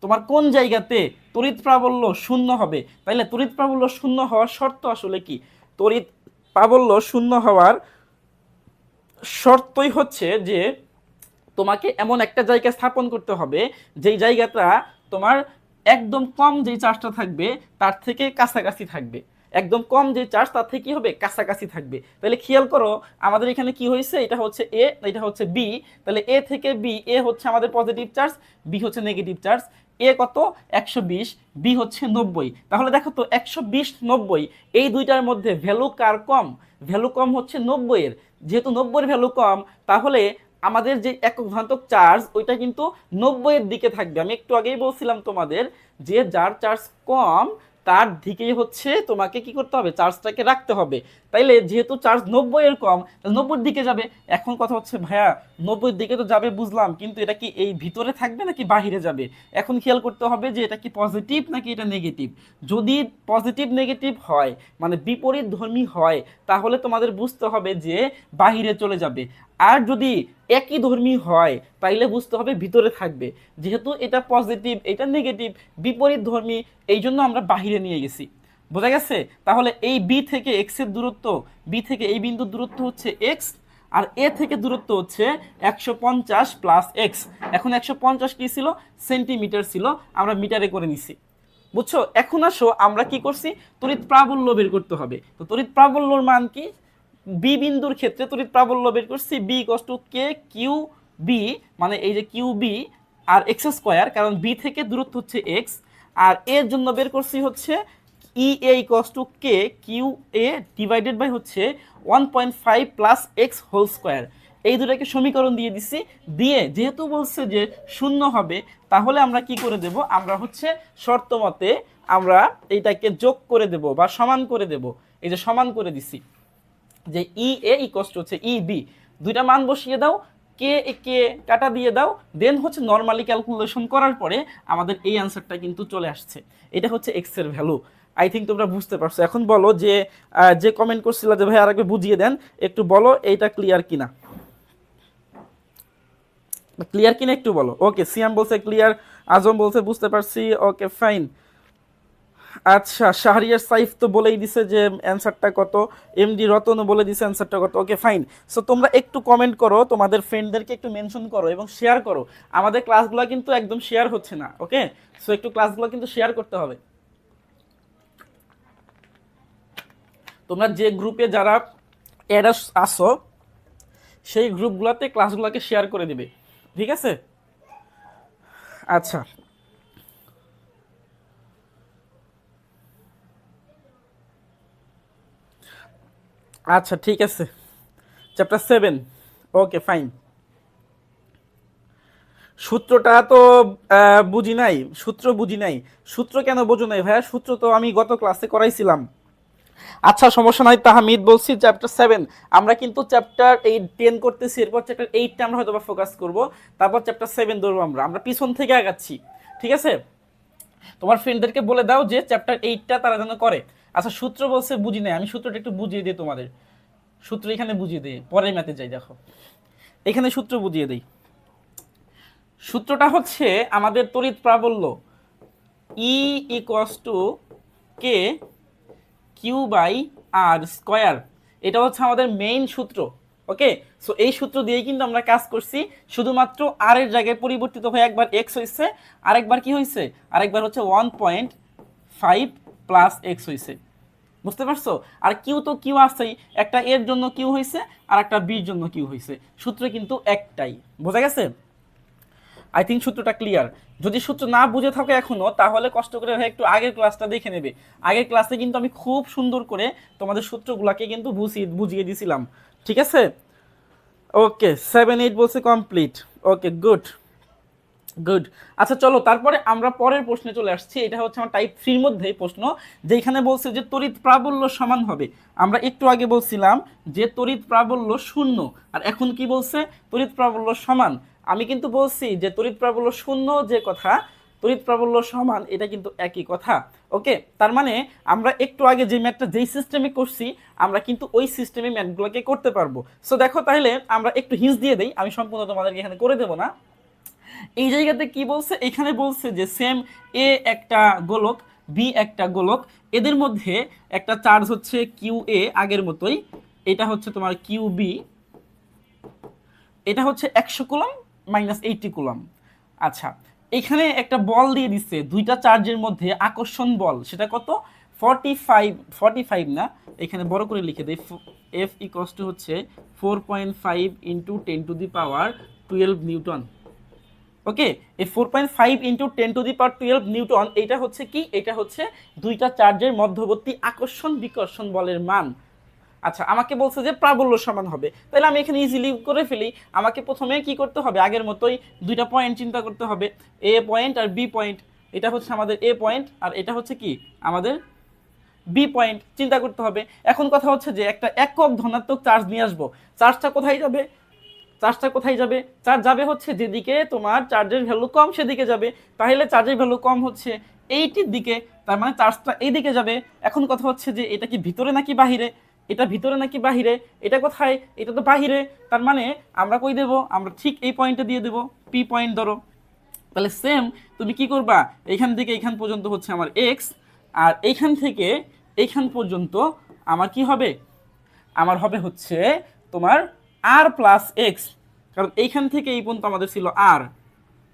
তোমার কোন জায়গাতে তড়িৎ প্রাবল্য শূন্য হবে। তাইলে তড়িৎ প্রাবল্য শূন্য হওয়ার শর্ত আসলে কি, তড়িৎ প্রাবল্য শূন্য হওয়ার শর্তই হচ্ছে যে তোমাকে এমন একটা জায়গা স্থাপন করতে হবে যেই জায়গাটা তোমার একদম কম যেই চার্জটা থাকবে তার থেকে কাছাকাছি থাকবে, একদম কম যে চার্জ তার থেকে কি হবে, কাছাকাছি থাকবে। তাহলে খেয়াল করো আমাদের এখানে কি হয়েছে, এটা হচ্ছে এ, এটা হচ্ছে বি। তাহলে এ থেকে বি, এ হচ্ছে আমাদের পজিটিভ চার্জ, বি হচ্ছে নেগেটিভ চার্জ। এ কত, 120, বি হচ্ছে 90। তাহলে দেখো তো 120 90 এই দুইটার মধ্যে ভ্যালু কার কম, ভ্যালু কম হচ্ছে 90 এর। যেহেতু 90 এর ভ্যালু কম, তাহলে আমাদের যে একক ধনাত্মক চার্জ ওইটা কিন্তু 90 এর দিকে থাকবে। আমি একটু আগেই বলছিলাম তোমাদের যে যার চার্জ কম তার দিকেই হচ্ছে তোমাকে কি করতে হবে, চার্জটাকে রাখতে হবে। তাইলে যেহেতু চার্জ 90 এর কম, 90 দিকে যাবে। এখন কথা হচ্ছে ভাইয়া 90 দিকে তো যাবে বুঝলাম, কিন্তু এটা কি এই ভিতরে থাকবে নাকি বাহিরে যাবে? এখন খেয়াল করতে হবে যে এটা কি পজিটিভ নাকি এটা নেগেটিভ। যদি পজিটিভ নেগেটিভ হয় মানে বিপরীত ধর্মী হয়, তাহলে তোমাদের বুঝতে হবে যে বাহিরে চলে যাবে। আর যদি একই ধর্মী হয় তাইলে বুঝতে হবে ভিতরে থাকবে। যেহেতু এটা পজিটিভ এটা নেগেটিভ বিপরীত ধর্মী, এই জন্য আমরা বাহিরে নিয়ে গেছি। বোঝা গেছে? তাহলে এই বি থেকে এক্স এর দূরত্ব, বি থেকে এই বিন্দুর দূরত্ব হচ্ছে এক্স, আর এ থেকে দূরত্ব হচ্ছে 150 প্লাস এক্স। এখন 150 কি ছিল, সেন্টিমিটার ছিল, আমরা মিটারে করে নিছি। বুঝছো? এখন আসো আমরা কি করছি, তড়িৎ প্রাবল্য বের করতে হবে। তো তড়িৎ প্রাবল্যর মান কি, বি বিন্দুর ক্ষেত্রে তড়িৎ প্রাবল্য বের করছি B equals to K Q B, মানে এই যে Q B R X square, কারণ বি থেকে দূরত্ব হচ্ছে এক্স। আর এর জন্য বের করছি হচ্ছে E A equals to K Q A divided by হচ্ছে 1.5 প্লাস এক্স হোল স্কোয়ার। এই দুটাকে সমীকরণ দিয়ে দিছি। দিয়ে যেহেতু বলছে যে শূন্য হবে, তাহলে আমরা কি করে দেব, আমরা হচ্ছে শর্ত মতে আমরা এইটাকে যোগ করে দেব বা সমান করে দেব। এই যে সমান করে দিছি যে ই এ ইকুয়ালস টু হচ্ছে ই বি, দুইটা মান বসিয়ে দাও, কে এ কে কাটা দিয়ে দাও, দেন হচ্ছে নর্মালি ক্যালকুলেশন করার পরে আমাদের এই অ্যান্সারটা কিন্তু চলে আসছে। এটা হচ্ছে এক্স এর ভ্যালু। আই থিঙ্ক তোমরা বুঝতে পারছো। এখন বলো যে যে কমেন্ট করছিল যে ভাই আরেকবার বুঝিয়ে দেন, একটু বলো এইটা ক্লিয়ার কিনা, ক্লিয়ার কিনা একটু বলো। ওকে, সিয়াম বলছে ক্লিয়ার, আজম বলছে বুঝতে পারছি, ওকে ফাইন। আচ্ছা, শাহরিয়ার সাইফ তো বলেই দিছে যে অ্যান্সারটা কত, এমডি রতনও বলে দিছে অ্যান্সারটা কত। Okay fine. সো তোমরা একটু কমেন্ট করো, তোমাদের ফ্রেন্ডদেরকে একটু মেনশন করো এবং শেয়ার করো। আমাদের ক্লাসগুলো কিন্তু একদম শেয়ার হচ্ছে না। ওকে, সো একটু ক্লাসগুলো কিন্তু শেয়ার করতে হবে। তোমরা যে গ্রুপে যারা অ্যাড আসো সেই গ্রুপগুলোতে ক্লাসগুলোকে শেয়ার করে দিবে, ঠিক আছে? আচ্ছা আচ্ছা ঠিক আছে, চ্যাপ্টার 7। Okay fine. সূত্রটা তো বুঝি নাই, সূত্র বুঝি নাই। সূত্র কেন বোঝো নাই ভাইয়া? সূত্র তো আমি গত ক্লাসে করাইছিলাম। আচ্ছা সমস্যা নাই, তাহমিদ বলছি চ্যাপ্টার 7। আমরা কিন্তু চ্যাপ্টার 10 করতেছি, এরপর চ্যাপ্টার 8টা আমরা হয়তো ফোকাস করব, তারপর চ্যাপ্টার 7 ধরবো। আমরা আমরা পিছন থেকে আগাচ্ছি, ঠিক আছে? তোমার ফ্রেন্ডদেরকে বলে দাও যে চ্যাপ্টার 8টা তারা যেন করে। আচ্ছা সূত্র বলছে বুঝি নাই, আমি সূত্রটা একটু বুঝিয়ে দিই তোমাদের। সূত্র এখানে বুঝিয়ে দিই, পরের ম্যাথে যাই। দেখো এখানে সূত্র বুঝিয়ে দিই। সূত্রটা হচ্ছে আমাদের তড়িৎ প্রাবল্য E equals to K Q by R square. এটা হচ্ছে আমাদের মেইন সূত্র। ওকে, সো এই সূত্র দিয়েই কিন্তু আমরা কাজ করছি। শুধুমাত্র আর এর জায়গায় পরিবর্তিত হয়ে একবার এক্স হয়েছে, আরেকবার কি হয়েছে, আরেকবার হচ্ছে 1.5 প্লাস এক্স হয়েছে। বুঝতে পারছো? আর কিউ তো কিউ আছেই, একটা এর জন্য কিউ হয়েছে আর একটা বির জন্য কিউ হয়েছে, সূত্র কিন্তু একটাই। বোঝা গেছে? আই থিঙ্ক সূত্রটা ক্লিয়ার। যদি সূত্র না বুঝে থাকো এখনো, তাহলে কষ্ট করে ভাই একটু আগের ক্লাসটা দেখে নেবে। আগের ক্লাসে কিন্তু আমি খুব সুন্দর করে তোমাদের সূত্রগুলোকে কিন্তু বুঝিয়ে দিয়েছিলাম, ঠিক আছে? ওকে 7-8 বলছে কমপ্লিট। Okay good good. আচ্ছা চলো তারপরে আমরা পরের প্রশ্নে চলে আসছি। এটা হচ্ছে আমার টাইপ 3 মধ্যে প্রশ্ন, যেখানে বলছে যে তড়িৎ প্রাবল্য সমান হবে। আমরা একটু আগে বলছিলাম যে তড়িৎ প্রাবল্য শূন্য, আর এখন কি বলছে, তড়িৎ প্রাবল্য সমান। আমি কিন্তু বলছি যে তড়িৎ প্রাবল্য শূন্য যে কথা, তড়িৎ প্রাবল্য সমান, এটা কিন্তু একই কথা। ওকে, তার মানে আমরা একটু আগে যে ম্যাথটা যেই সিস্টেমে করছি, আমরা কিন্তু ওই সিস্টেমে ম্যাথগুলোকে করতে পারবো। সো দেখো তাহলে আমরা একটু হিন্স দিয়ে দেই, আমি সম্পূর্ণ তোমাদেরকে এখানে করে দেবো না। এই জায়গাতে কি বলছে, এখানে বলছে যে সেম এ একটা গোলক, বি একটা গোলক, এদের মধ্যে একটা চার্জ হচ্ছে কিউ এ আগের মতোই, এটা হচ্ছে তোমার কিউ বি, এটা হচ্ছে 100 কুলম মাইনাস 80 কুলম। আচ্ছা, এখানে একটা বল দিয়ে দিচ্ছে দুইটা চার্জের মধ্যে আকর্ষণ বল, সেটা কত? 45 না, এখানে বড় করে লিখে দেই, F ইকুয়ালস টু হচ্ছে 4.5 ইন্টু 10⁻12 নিউটন। ওকে, এই 4.5 ইন্টু 10⁻12 নিউটন, এটা হচ্ছে কি? এটা হচ্ছে দুইটা চার্জের মধ্যবর্তী আকর্ষণ বিকর্ষণ বলের মান। আচ্ছা, আমাকে বলছে যে প্রাবল্য সমান হবে, তাহলে আমি এখানে ইজিলি করে ফেলি। আমাকে প্রথমে কি করতে হবে? আগের মতোই দুইটা পয়েন্ট চিন্তা করতে হবে, এ পয়েন্ট আর বি পয়েন্ট। এটা হচ্ছে আমাদের এ পয়েন্ট আর এটা হচ্ছে কি আমাদের বি পয়েন্ট, চিন্তা করতে হবে। এখন কথা হচ্ছে যে একটা একক ধনাত্মক চার্জ নিয়ে আসবো, চার্জটা কোথায় যাবে? চার্জটা কোথায় যাবে? চার্জ যাবে হচ্ছে যেদিকে তোমার চার্জের ভ্যালু কম সেদিকে যাবে। তাহলে চার্জের ভ্যালু কম হচ্ছে এইটির দিকে, তার মানে চার্জটা এইদিকে যাবে। এখন কথা হচ্ছে যে এটা কি ভিতরে নাকি বাহিরে? এটা ভিতরে নাকি বাহিরে? এটা কোথায়? এটা তো বাহিরে। তার মানে আমরা কই দেব? আমরা ঠিক এই পয়েন্টে দিয়ে দেব, পি পয়েন্ট ধরো। তাহলে সেম তুমি কি করবা? এইখান থেকে এইখান পর্যন্ত হচ্ছে আমার এক্স, আর এইখান থেকে এইখান পর্যন্ত আমার কি হবে? আমার হবে হচ্ছে তোমার আর প্লাস এক্স, কারণ এইখান থেকে এই পর্যন্ত আমাদের ছিল আর,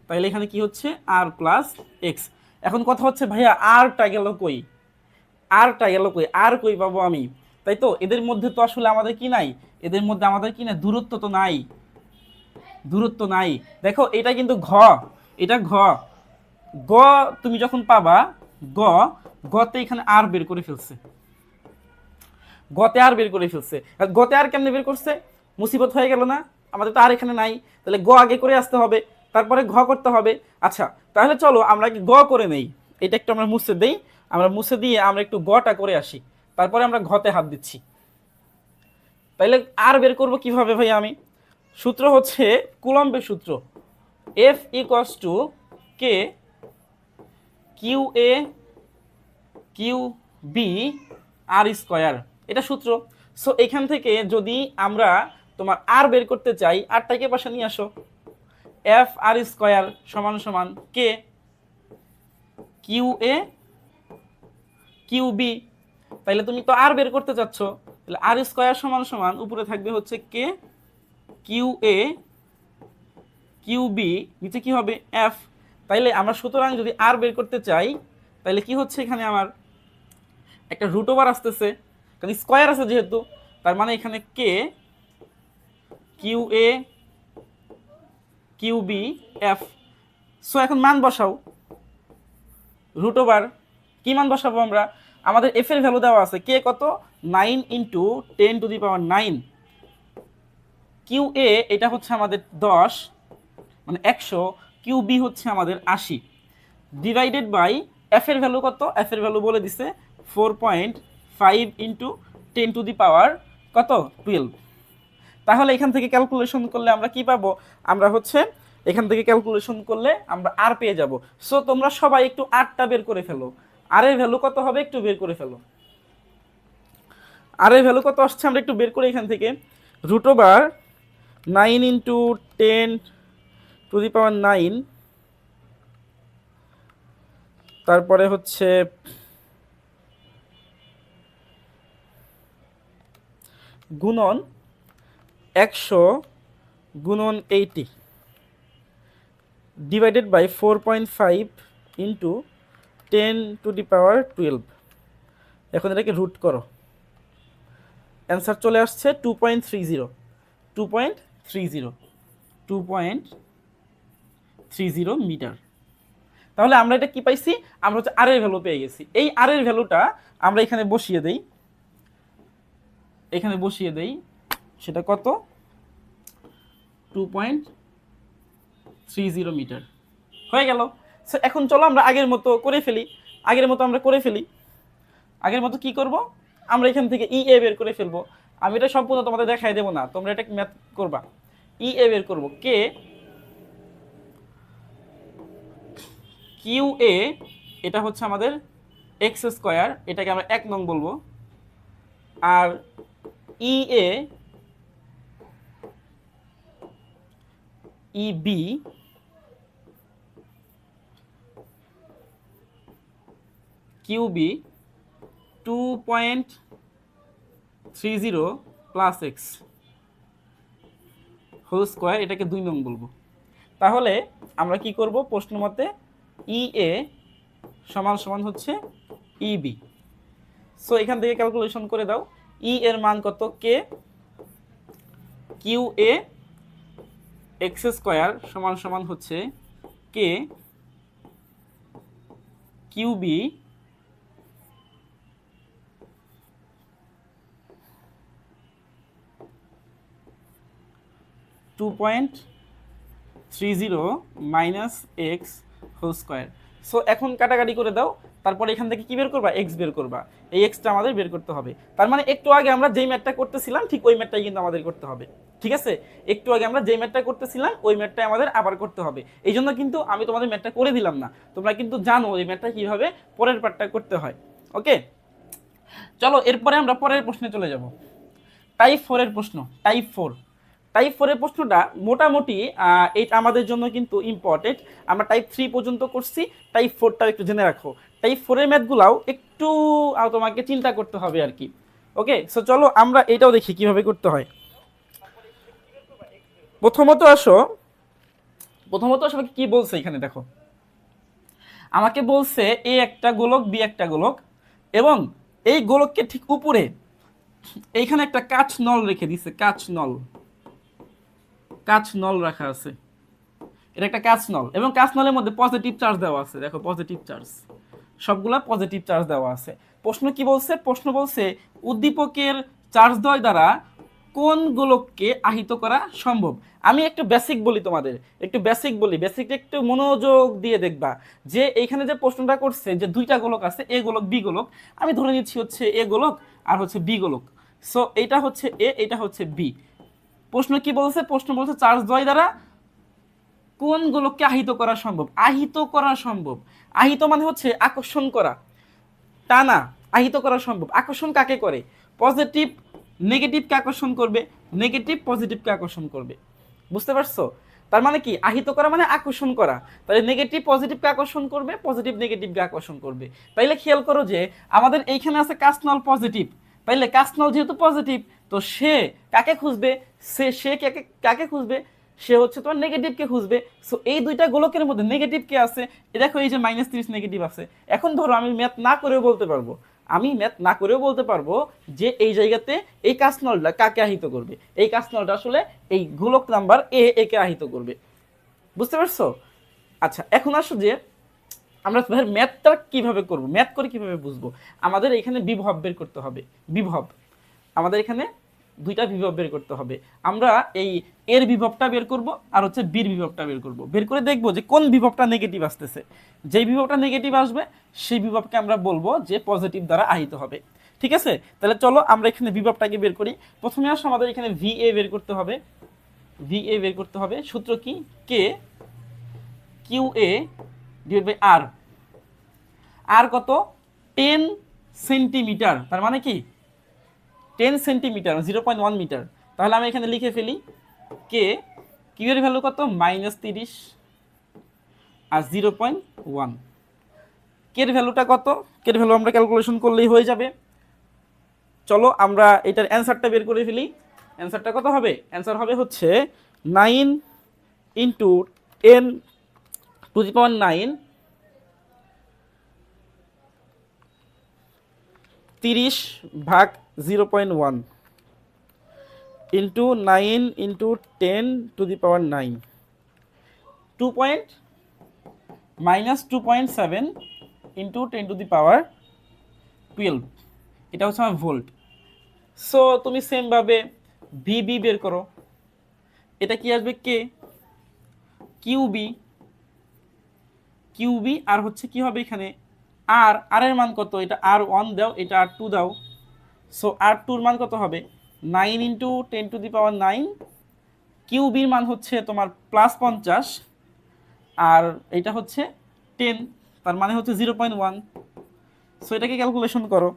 তাহলে এখানে কি হচ্ছে? আর প্লাস এক্স। এখন কথা হচ্ছে ভাইয়া আরটা গেল কই? আরটা গেল কই? আর কই পাবো আমি? তাই তো, এদের মধ্যে তো আসলে আমাদের কি নাই? এদের মধ্যে আমাদের কি না? দূরত্ব তো নাই, দূরত্ব নাই। দেখো এটা কিন্তু ঘ, এটা ঘ, গ তুমি যখন পাবা গ, গতে এখানে আর বের করে ফেলছে, গতে আর বের করে ফেলছে। গতে আর কেমনে বের করছে? মুসিবত হয়ে গেল না? আমাদের তো আর এখানে নাই, তাহলে গ আগে করে আসতে হবে, তারপরে ঘ করতে হবে। আচ্ছা, তাহলে চলো আমরা কি গ করে নেই, এটা একটু আমরা মুছে দেই, আমরা মুছে দিয়ে আমরা একটু গটা করে আসি, তারপরে আমরা ঘতে হাত দিচ্ছি। তাইলে আর বের করব কিভাবে ভাই? আমি সূত্র হচ্ছে কুলম্বের সূত্র, F equals to K Q A Q B R square, এটা সূত্র। সো এখান থেকে যদি আমরা তোমার আর বের করতে চাই, আরটাকে পাশে নিয়ে আসো, এফ আর স্কোয়ার সমান সমান কে কিউ এ কিউ বি। তাইলে তুমি তো আর বের করতে চাচ্ছ, তাহলে আর স্কোয়ার সমান সমান উপরে থাকবে হচ্ছে K Q A Q B, নিচে কি হবে? এফ। তাইলে আমরা সুতরাং যদি আর বের করতে চাই, তাইলে কি হচ্ছে? এখানে আমার একটা রুট ওভার আসতেছে, কারণ স্কোয়ার আছে যেহেতু, তার মানে এখানে কে Q A Q B F. So এখন মান বসাও, রুট ওভার কি মান বসাবো আমরা? আমাদের এফ এর ভ্যালু দেওয়া আছে, কে কত? 9 ইন্টু 10⁻9। কিউ এ এটা হচ্ছে আমাদের 10 মানে 100, কিউ বি হচ্ছে আমাদের 80, ডিভাইডেড বাই এফ এর ভ্যালু কত? এফ এর ভ্যালু বলে দিছে 4.5 ইন্টু 10⁻, কত? 12। তাহলে এখান থেকে ক্যালকুলেশন করলে আমরা কি পাবো? আমরা হচ্ছে এখান থেকে ক্যালকুলেশন করলে আমরা আর পেয়ে যাব। সো তোমরা সবাই একটু আরটা বের করে ফেলো, আর এর ভ্যালু কত হবে একটু বের করে ফেলো। আর এর ভ্যালু কত আসছে আমরা একটু বের করি এখান থেকে, রুট ওভার 9 ইন্টু 10⁻9, তারপরে হচ্ছে গুণন 100 গুণন 80 ডিভাইডেড বাই 4.5 ইন্টু 10⁻12। এখন এটাকে রুট করো, অ্যান্সার চলে আসছে 2.30, 2.30, 2.30 মিটার। তাহলে আমরা এটা কি পাইছি? আমরা হচ্ছে আর এর ভ্যালু পেয়ে গেছি। এই আর এর ভ্যালুটা আমরা এখানে বসিয়ে দেই, এখানে বসিয়ে দেই, সেটা কত? 2.30 মিটার হয়ে গেল। সো এখন চলো আমরা আগের মতো করে ফেলি, আগের মতো আমরা করে ফেলি। আগের মতো কি করব? আমরা এখান থেকে ই এ বের করে ফেলবো। আমি এটা সম্পূর্ণ তোমাদের দেখাই দেবো না, তোমরা এটা ম্যাথ করবা। ই এ বের করবো, কে কিউ এ এটা হচ্ছে আমাদের এক্স স্কোয়ার, এটাকে আমরা 1 নং বলবো, আর E A E B Q B 2.30 plus x whole square, এটাকে 2 নং বলবো। তাহলে আমরা কি করব, প্রশ্ন মতে ই এ সমান সমান হচ্ছে ইবি। সো এখান থেকে ক্যালকুলেশন করে দাও, ই এর মান কত, K Q A x square সমান সমান হচ্ছে K Q B (2.30 minus x whole square. So এখন কাটাকাটি করে দাও, তারপরে এখান থেকে কি বের করবা, এক্স বের করবা। এই এক্সটা আমাদের বের করতে হবে। তার মানে একটু আগে আমরা যেই ম্যাথটা করতেছিলাম ঠিক ওই ম্যাথটাই কিন্তু আমাদের করতে হবে। ঠিক আছে, একটু আগে আমরা যেই ম্যাথটা করতেছিলাম ওই ম্যাথটাই আমাদের আবার করতে হবে। এই জন্য কিন্তু আমি তোমাদের ম্যাথটা করে দিলাম না, তোমরা কিন্তু জানো এই ম্যাথটা কিভাবে পরের পার্টটা করতে হয়। ওকে, চলো এরপরে আমরা পরের প্রশ্নে চলে যাব। টাইপ 4 এর প্রশ্ন। টাইপ 4 এর প্রশ্নটা মোটামুটি এইটা আমাদের জন্য কিন্তু ইম্পর্টেন্ট। আমরা টাইপ 3 পর্যন্ত করছি, টাইপ 4টা একটু জেনে রাখো। টাইপ 4 এর ম্যাথগুলাও একটু তোমাকে চিন্তা করতে হবে আর কি। ওকে, সো চলো আমরা এটাও দেখি কিভাবে করতে হয়। প্রথমত আসো কি বলছে এখানে দেখো, আমাকে বলছে এ একটা গোলক, বি একটা গোলক, এবং এই গোলককে ঠিক উপরে এইখানে একটা কাচ নল রেখে দিছে, কাচ নল রাখা আছে। এটা একটা কাচ নল, এবং কাচ নলের মধ্যে পজিটিভ চার্জ দেওয়া আছে। দেখো পজিটিভ চার্জ, সবগুলা পজিটিভ চার্জ দেওয়া আছে। প্রশ্ন কি বলছে, প্রশ্ন বলছে উদ্দীপকের চার্জ দ্বয় দ্বারা কোন গোলককে আহিত করা সম্ভব। আমি একটু বেসিক বলি তোমাদের, বেসিকটা একটু মনোযোগ দিয়ে দেখবা। যে এইখানে যে প্রশ্নটা করছে যে দুইটা গোলক আছে, এ গোলক বি গোলক, আমি ধরে নিচ্ছি হচ্ছে এ গোলক আর হচ্ছে বি গোলক। সো এইটা হচ্ছে এ, এটা হচ্ছে বি। প্রশ্ন কি বলছে, প্রশ্ন বলছে চার্জ দ্বয় দ্বারা কোন গোলককে আহিত করা সম্ভব। আহিত মানে হচ্ছে আকর্ষণ করা, টানা। আহিত করা সম্ভব। আকর্ষণ কাকে করে, পজিটিভ নেগেটিভকে আকর্ষণ করবে, নেগেটিভ পজিটিভকে আকর্ষণ করবে। বুঝতে পারছো? তার মানে কি, আহিত করা মানে আকর্ষণ করা। তাহলে নেগেটিভ পজিটিভকে আকর্ষণ করবে, পজিটিভ নেগেটিভকে আকর্ষণ করবে। তাইলে খেয়াল করো যে আমাদের এইখানে আছে কাস্টনল পজিটিভ, তাইলে কাস্টনল যেহেতু পজিটিভ, তো সে কাকে খুঁজবে, সে কাকে খুঁজবে, সে হচ্ছে তোমার নেগেটিভকে খুঁজবে। সো এই দুইটা গোলকের মধ্যে নেগেটিভ কে আছে, দেখো এই যে -30 নেগেটিভ আছে। এখন ধরো আমি ম্যাথ না করেও বলতে পারবো যে এই জায়গাতে এই কাস্টনলটা কাকে আহিত করবে। এই কাস্টনলটা আসলে এই গোলক নাম্বার এ একে আহিত করবে। বুঝতে পারছো? আচ্ছা, এখন আসো যে আমরা ম্যাথটা কিভাবে করব, ম্যাথ করে কিভাবে বুঝবো। আমাদের এখানে বিভব বের করতে হবে। আমাদের এখানে দুইটা বিভব বের করতে হবে। আমরা এই এর বিভবটা বের করব আর হচ্ছে বির বিভবটা বের করব। বের করে দেখব যে কোন বিভবটা নেগেটিভ আসতেছে। যেই বিভবটা নেগেটিভ আসবে সেই বিভবকে আমরা বলবো যে পজিটিভ দ্বারা আহিত হবে। ঠিক আছে, তাহলে চলো আমরা এখানে বিভবটাকে বের করি। প্রথমে আসো আমাদের এখানে VA বের করতে হবে। সূত্র কি, কে QA ডিভাইড বাই আর। আর কত, 10 সেন্টিমিটার। তার মানে কি 10 সেন্টিমিটার, 0.1 মিটার। তাহলে আমি এখানে লিখে ফেলি কে, কিউ এর ভ্যালু কত, -30 আর 0.1। কে এর ভ্যালুটা কত, কে এর ভ্যালু আমরা ক্যালকুলেশন করলেই হয়ে যাবে। চলো আমরা এটার অ্যান্সারটা বের করে ফেলি। অ্যান্সারটা কত হবে, অ্যান্সার হবে হচ্ছে 9 × 10⁹ 30/0.1 into 9 into 10⁹ 2.7 into 10⁻12। এটা হচ্ছে আমার ভোল্ট। সো তুমি সেম ভাবে ভিবি বের করো। এটা কি আসবে, কে কিউবি আর হচ্ছে কি হবে এখানে আর এর মান কত, এটা R1 দাও, এটা R2 দাও। সো R2 এর মান কত হবে, 9 × 10⁹9। কিউবির মান হচ্ছে তোমার +50 আর এটা হচ্ছে 10, তার মানে হচ্ছে 0.1। সো এটাকে ক্যালকুলেশন করো,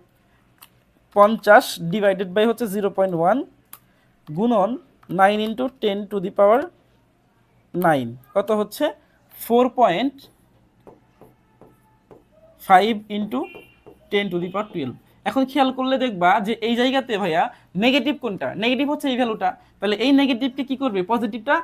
50 ডিভাইডেড বাই হচ্ছে 0.1 গুণন 9 × 10⁹9 কত হচ্ছে 4.5 × 10⁻12। এখন খেয়াল করলে দেখবা যে এই জায়গাতে ভাইয়া নেগেটিভ কোনটা, নেগেটিভ হচ্ছে এই ভ্যালুটা, তাহলে এই নেগেটিভকে কি করবে, পজিটিভটা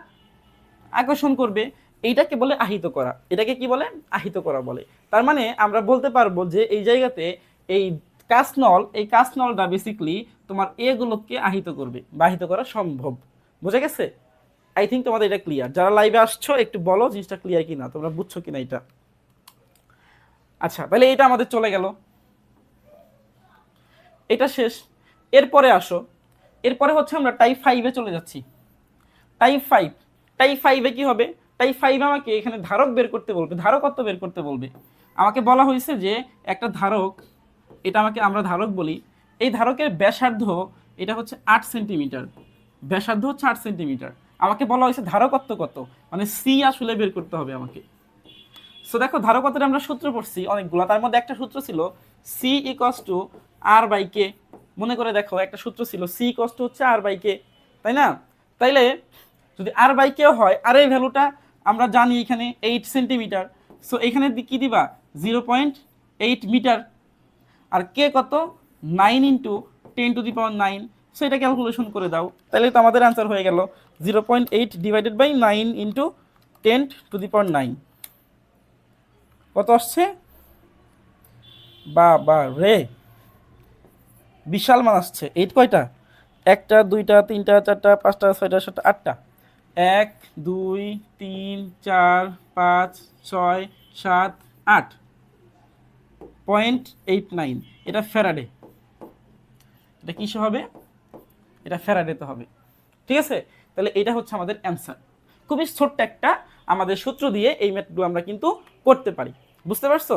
আকর্ষণ করবে। এইটাকে বলে আহিত করা, এটাকে কি বলে, আহিত করা বলে। তার মানে আমরা বলতে পারবো যে এই জায়গাতে এই কাঁচনল, এই কাঁচনলটা বেসিক্যালি তোমার এগুলোকে আহিত করবে বা আহিত করা সম্ভব। বুঝে গেছে? আই থিঙ্ক তোমাদের এটা ক্লিয়ার। যারা লাইভে আসছো একটু বলো জিনিসটা ক্লিয়ার কিনা, তোমরা বুঝছো কিনা এটা। আচ্ছা, তাহলে এটা আমাদের চলে গেল, এটা শেষ। এরপরে আসো, এরপরে হচ্ছে আমরা টাইপ 5-এ চলে যাচ্ছি। টাইপ 5, টাইপ 5-এ কি হবে, টাইপ 5 আমাকে এখানে ধারক বের করতে বলবে, ধারকত্ব বের করতে বলবে। আমাকে বলা হয়েছে যে একটা ধারক, এটা আমাকে আমরা ধারক বলি, এই ধারকের ব্যাসার্ধ এটা হচ্ছে 8 সেন্টিমিটার, ব্যাসার্ধ হচ্ছে 8 সেন্টিমিটার। আমাকে বলা হয়েছে ধারকত্ব কত, মানে সি আসলে বের করতে হবে আমাকে। সো দেখো ধারকত্বের আমরা সূত্র পড়ছি অনেকগুলো, তার মধ্যে একটা সূত্র ছিল C equals to R by K. মনে করে দেখো একটা সূত্র ছিল সি ইকস টু হচ্ছে আর বাই কে, তাই না? তাইলে যদি আর বাই কে হয়, আর এই ভ্যালুটা আমরা জানি এখানে 8 সেন্টিমিটার, সো এখানে কি দিবা 0.8 মিটার, আর কে কত 9 ইন্টু 10⁹, সো এটা ক্যালকুলেশন করে দাও, তাহলে তো আমাদের অ্যান্সার হয়ে গেল 0.8 ডিভাইডেড বাই 9 ইন্টু 10⁹। কত আসছে? বা রে, বিশাল মান আসছে। 8 কয়টা, 1টা 2টা 3টা 4টা 5টা 6টা 7টা 8টা, 1 2 3 4 5 6 7 8.89। এটা ফ্যারাডে, এটা কিসে হবে, এটা ফ্যারাডেতে হবে। ঠিক আছে, তাহলে এটা হচ্ছে আমাদের অ্যান্সার। খুবই ছোট্ট একটা আমাদের সূত্র দিয়ে এই ম্যাথগুলো আমরা কিন্তু করতে পারি। বুঝতে পারছো?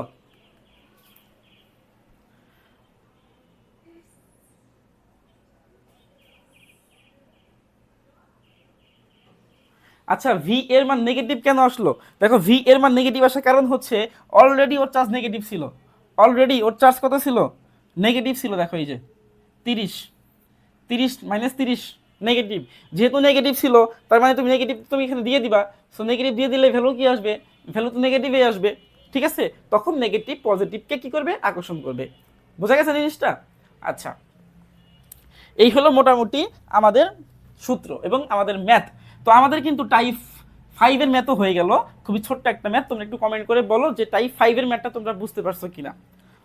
আচ্ছা, ভি এর মান নেগেটিভ কেন আসলো? দেখো ভি এর মান নেগেটিভ আসার কারণ হচ্ছে অলরেডি ওর চার্জ নেগেটিভ ছিল, অলরেডি ওর চার্জ কত ছিল, নেগেটিভ ছিল। দেখো এই যে 30, 30 মাইনাস 30 নেগেটিভ, যেহেতু নেগেটিভ ছিল তার মানে তুমি নেগেটিভ তুমি এখানে দিয়ে দিবা। সো নেগেটিভ দিয়ে দিলে ভ্যালু কি আসবে, ভ্যালু তো নেগেটিভই আসবে। ঠিক আছে, তখন নেগেটিভ পজিটিভকে কি করবে, আকর্ষণ করবে। বোঝা গেছে জিনিসটা? আচ্ছা, এই হলো মোটামুটি আমাদের সূত্র এবং আমাদের ম্যাথ। তো আমাদের কিন্তু টাইপ 5-এর ম্যাথও হয়ে গেল, খুবই ছোট্ট একটা ম্যাথ। তোমরা একটু কমেন্ট করে বলো যে টাইপ 5-এর ম্যাথটা তোমরা বুঝতে পারছো কিনা।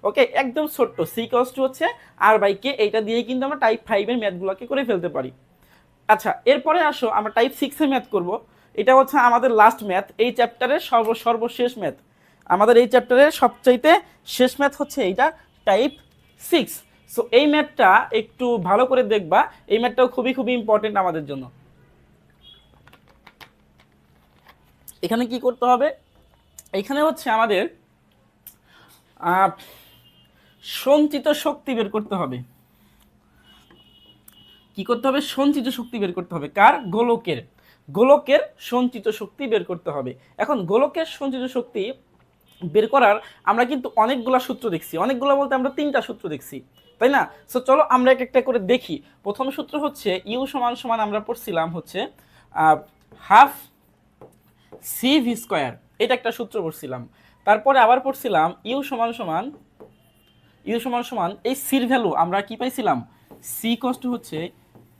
ওকে, একদম ছোট্ট, সি কস টু হচ্ছে আর বাই কে, এইটা দিয়ে কিন্তু আমরা টাইপ 5-এর ম্যাথগুলোকে করে ফেলতে পারি। আচ্ছা, এরপরে আসো আমরা টাইপ 6-এর ম্যাথ করব। এটা হচ্ছে আমাদের লাস্ট ম্যাথ, এই চ্যাপ্টারের সর্বশেষ ম্যাথ। আমাদের এই চ্যাপ্টারের সবচাইতে শেষ ম্যাথ হচ্ছে এইটা, টাইপ 6। সো এই ম্যাথটা একটু ভালো করে দেখবা, এই ম্যাথটাও খুবই খুবই ইম্পর্টেন্ট আমাদের জন্য। এখানে কি করতে হবে, এখানে হচ্ছে আমাদের সঞ্চিত শক্তি বের করতে হবে। কি করতে হবে, সঞ্চিত শক্তি বের করতে হবে। কার, গোলকের, গোলকের সঞ্চিত শক্তি বের করতে হবে। এখন গোলকের সঞ্চিত শক্তি বের করার আমরা কিন্তু অনেকগুলা সূত্র দেখছি, অনেকগুলো বলতে আমরা 3টা সূত্র দেখছি, তাই না? সো চলো আমরা এক একটা করে দেখি। প্রথম সূত্র হচ্ছে ইউ সমান সমান আমরা পড়ছিলাম হচ্ছে হাফ সি ভি স্কোয়ার, এটা একটা সূত্র পড়ছিলাম। তারপরে আবার পড়ছিলাম ইউ সমান সমান এই সির ভ্যালু আমরা কি পাইছিলাম, সি কষ্ট হচ্ছে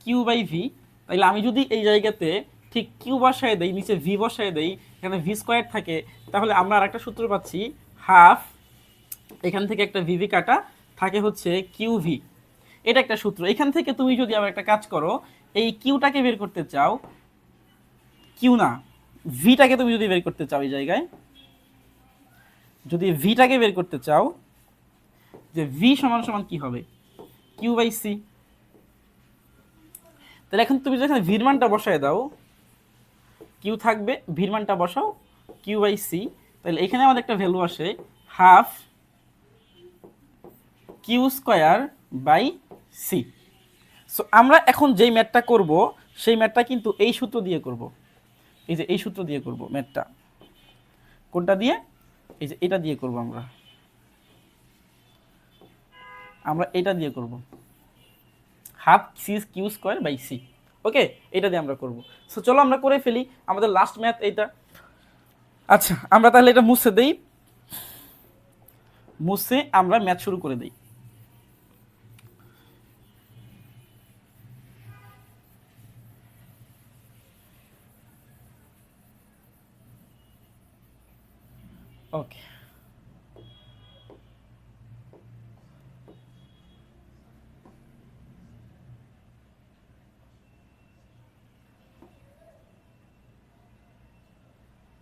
কিউ বাই ভি। তাইলে আমি যদি এই জায়গাতে ঠিক কিউ বসায় দেই, নিচে ভি বসায় দেই, এখানে ভি স্কোয়ার থাকে, তাহলে আমরা আর একটা সূত্র পাচ্ছি হাফ, এখান থেকে একটা ভিভি কাটা থাকে হচ্ছে কিউ ভি, এটা একটা সূত্র। এখান থেকে তুমি যদি আবার একটা কাজ করো, এই কিউটাকে বের করতে চাও, কিউ না ভিটাকে তুমি যদি বের করতে চাও, এই জায়গায় যদি ভিটাকে বের করতে চাও, যে ভি সমান সমান কি হবে, কিউ বাই সি। তাহলে এখন তুমি যখন ভির মানটা বসায় দাও, কিউ থাকবে, ভির মানটা বসাও কিউ বাই সি, তাহলে এখানে আমাদের একটা ভ্যালু আসে half Q square by C. So আমরা এখন যেই ম্যাথটা করব সেই ম্যাথটা কিন্তু এই সূত্র দিয়ে করব, এই যে এই সূত্র দিয়ে করব ম্যাথটা। কোনটা দিয়ে, এই যে এটা দিয়ে করব, আমরা এটা দিয়ে করব, half C Q square by C. Okay, এটা দিয়ে আমরা করব। সো চলো আমরা করে ফেলি আমাদের লাস্ট ম্যাথ এইটা। আচ্ছা, আমরা তাহলে এটা মুছে দেই, মুছে আমরা ম্যাথ শুরু করে দেই। ওকে,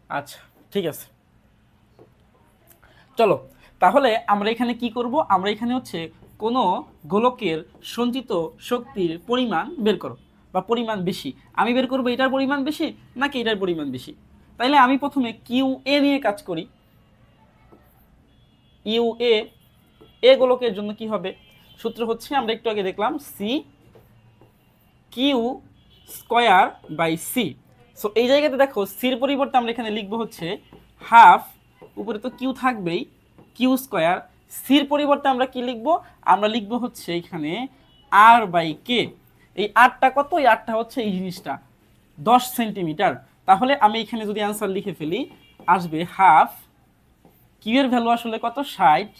আচ্ছা ঠিক আছে। চলো তাহলে আমরা এখানে কি করব, আমরা এখানে হচ্ছে কোনো গোলকের সঞ্চিত শক্তির পরিমাণ বের করো বা পরিমাণ বেশি। আমি বের করবো এটার পরিমাণ বেশি নাকি এটার পরিমাণ বেশি। তাইলে আমি প্রথমে কিউ এ নিয়ে কাজ করি। ইউ এ, এ গোলকের জন্য কি হবে, সূত্র হচ্ছে আমরা একটু আগে দেখলাম C Q square by C. So এই জায়গাতে দেখো সির পরিবর্তে আমরা এখানে লিখবো হচ্ছে হাফ, উপরে তো কিউ থাকবেই, কিউ স্কয়ার। সির পরিবর্তে আমরা কি লিখবো, আমরা লিখবো হচ্ছে এখানে আর বাই কে। এই আরটা কত, এই আরটা হচ্ছে এই জিনিসটা 10 সেন্টিমিটার। তাহলে আমি এখানে যদি অ্যান্সার লিখে ফেলি, আসবে হাফ, কিউ এর ভ্যালু আসলে কত 60,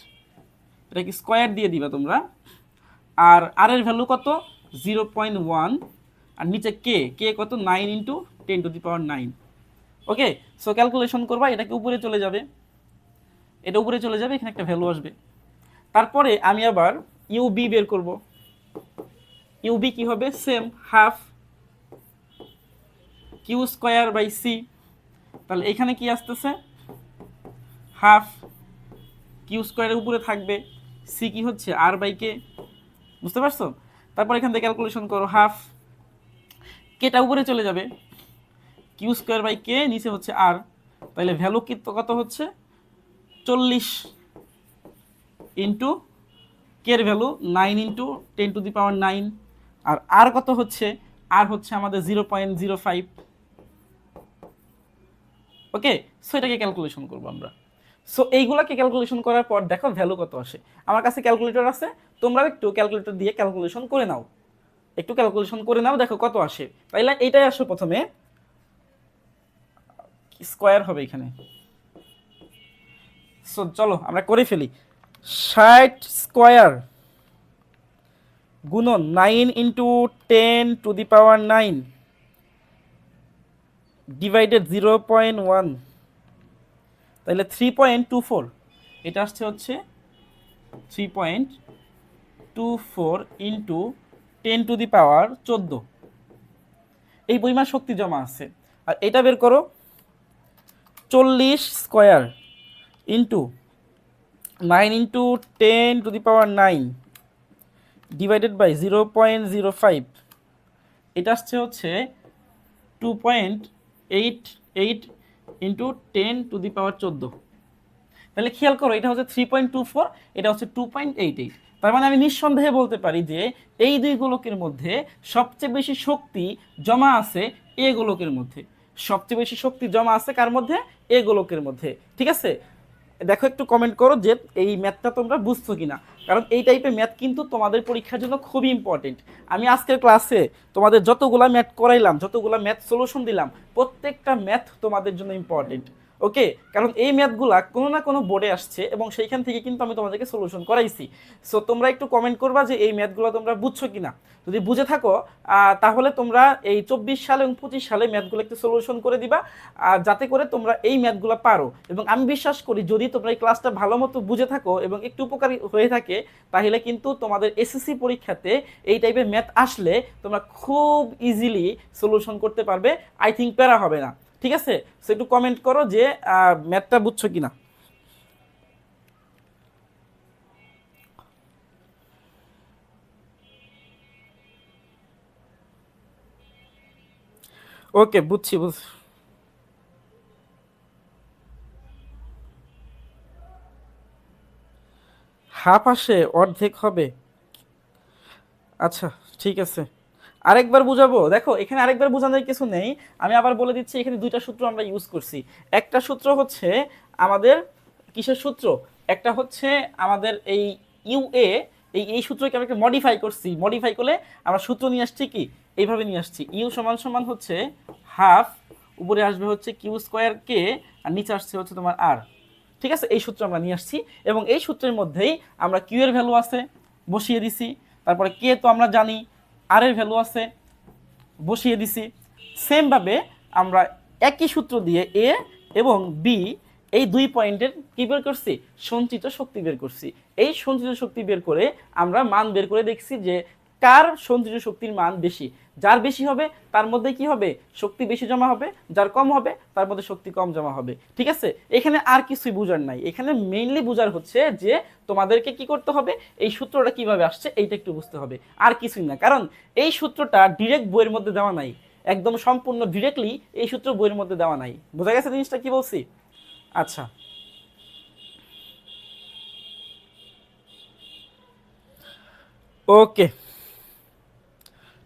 এটা কি স্কয়ার দিয়ে দিবা তোমরা, আর আর এর ভ্যালু কত 0.1, আর নিচে কে, কে কত 9 ইন্টু 10⁹9। ওকে, সো ক্যালকুলেশন করবা, এটাকে উপরে চলে যাবে, এটা উপরে চলে যাবে, এখানে একটা ভ্যালু আসবে। তারপরে আমি আবার ইউবি বের করব। ইউবি কি হবে, same half Q square by C. তাহলে এখানে কি আসতেছে, হাফ কিউ স্কয়ারের উপরে থাকবে সি কি হচ্ছে আর বাই কে, বুঝতে পারছো। তারপর এখান থেকে ক্যালকুলেশন করো, হাফ কেটা উপরে চলে যাবে, কিউ স্কয়ার বাই কে, নিচে হচ্ছে আর। তাহলে ভ্যালু কি কত হচ্ছে 40 ইন্টু কে এর ভ্যালু 9 ইন্টু 10⁹9, আর আর কত হচ্ছে, আর হচ্ছে আমাদের 0.05। ওকে, সো এটাকে ক্যালকুলেশন করবো আমরা। সো এইগুলাকে ক্যালকুলেশন করার পর দেখো ভ্যালু কত আসে। আমার কাছে ক্যালকুলেটর আছে, তোমরাও একটু ক্যালকুলেটর দিয়ে ক্যালকুলেশন করে নাও, একটু ক্যালকুলেশন করে নাও, দেখো কত আসে। তাইলে এইটাই আসো, প্রথমে স্কয়ার হবে এখানে। সো চলো আমরা করে ফেলি, 60 স্কয়ার গুণন 9 ইন্টু 10⁹9 ডিভাইডেড 0.1, তাহলে 3.24, এটা আসছে হচ্ছে 3.24 ইন্টু 10⁻14, এই পরিমাণ শক্তি জমা আছে। আর এটা বের করো 40 square into 9 into 10⁹9 divided by 0.05, এটা আসছে হচ্ছে 2.88 ইন্টু 10⁻14। তাহলে খেয়াল করো, এটা হচ্ছে 3.24, এটা হচ্ছে 2.88। তার মানে আমি নিঃসন্দেহে বলতে পারি যে এই দুই গোলকের মধ্যে সবচেয়ে বেশি শক্তি জমা আছে এ গোলকের মধ্যে। সবচেয়ে বেশি শক্তি জমা আছে কার মধ্যে, এ গোলকের মধ্যে। ঠিক আছে, দেখো একটু কমেন্ট করো যে এই ম্যাথটা তোমরা বুঝছো কিনা, কারণ এই টাইপের ম্যাথ কিন্তু তোমাদের পরীক্ষার জন্য খুবই ইম্পর্টেন্ট। আমি আজকের ক্লাসে তোমাদের যতগুলা ম্যাথ করাইলাম, যতগুলা ম্যাথ সলিউশন দিলাম, প্রত্যেকটা ম্যাথ তোমাদের জন্য ইম্পর্টেন্ট। ওকে, কারণ এই ম্যাথগুলা কোনো না কোনো বোর্ডে আসছে এবং সেইখান থেকে কিন্তু আমি তোমাদেরকে সলিউশন করাইছি। সো তোমরা একটু কমেন্ট করবা যে এই ম্যাথগুলো তোমরা বুঝছো কিনা। যদি বুঝে থাকো তাহলে তোমরা এই 24 সালে এবং 25 সালে ম্যাথগুলো একটু সলিউশন করে দিবা, যাতে করে তোমরা এই ম্যাথগুলো পারো। এবং আমি বিশ্বাস করি যদি তোমরা এই ক্লাসটা ভালো মতো বুঝে থাকো এবং একটু উপকারী হয়ে থাকে, তাহলে কিন্তু তোমাদের এসএসসি পরীক্ষাতে এই টাইপের ম্যাথ আসলে তোমরা খুব ইজিলি সলিউশন করতে পারবে, আই থিঙ্ক প্যারা হবে না। ঠিক আছে, সো একটু কমেন্ট করো যে ম্যাথটা বুঝছো কিনা। ওকে, বুঝছি বুঝছি। হাফ আসে অর্ধেক হবে, আচ্ছা ঠিক আছে। আরেকবার বুঝাবো, দেখো এখানে আরেকবার বোঝানোর কিছু নেই, আমি আবার বলে দিচ্ছি। এখানে দুইটা সূত্র আমরা ইউজ করছি। একটা সূত্র হচ্ছে আমাদের কিসের সূত্র, একটা হচ্ছে আমাদের এই ইউএ, এই সূত্রকে আমি একটা মডিফাই করছি। মডিফাই করলে আমরা সূত্র নিয়ে আসছি কি, এইভাবে নিয়ে আসছি, ইউ সমান সমান হচ্ছে হাফ, উপরে আসবে হচ্ছে কিউ স্কয়ার কে, আর নিচে আসছে হচ্ছে তোমার আর। ঠিক আছে, এই সূত্র আমরা নিয়ে আসছি এবং এই সূত্রের মধ্যেই আমরা কিউ এর ভ্যালু আছে বসিয়ে দিছি, তারপরে কে তো আমরা জানি, আর এর ভ্যালু আছে বসিয়ে দিছি। সেমভাবে আমরা একই সূত্র দিয়ে এ এবং বি এই 2 পয়েন্টের কি বের করছি, সঞ্চিত শক্তি বের করছি। এই সঞ্চিত শক্তি বের করে আমরা মান বের করে দেখছি যে কার সঞ্চিত শক্তির মান বেশি। যার বেশি হবে তার মধ্যে কি হবে, শক্তি বেশি জমা হবে, যার কম হবে তার মধ্যে শক্তি কম জমা হবে। ঠিক আছে, এখানে আর কিছুই বুঝার নাই, এখানে মেইনলি বুঝার হচ্ছে যে তোমাদেরকে কি করতে হবে, এই সূত্রটা কিভাবে আসছে এইটা একটু বুঝতে হবে, আর কিছুই না। কারণ এই সূত্রটা ডিরেক্ট বইয়ের মধ্যে দেওয়া নাই, একদম সম্পূর্ণ ডিরেক্টলি এই সূত্র বইয়ের মধ্যে দেওয়া নাই। বোঝা গেছে জিনিসটা কি বলছি? আচ্ছা, ওকে,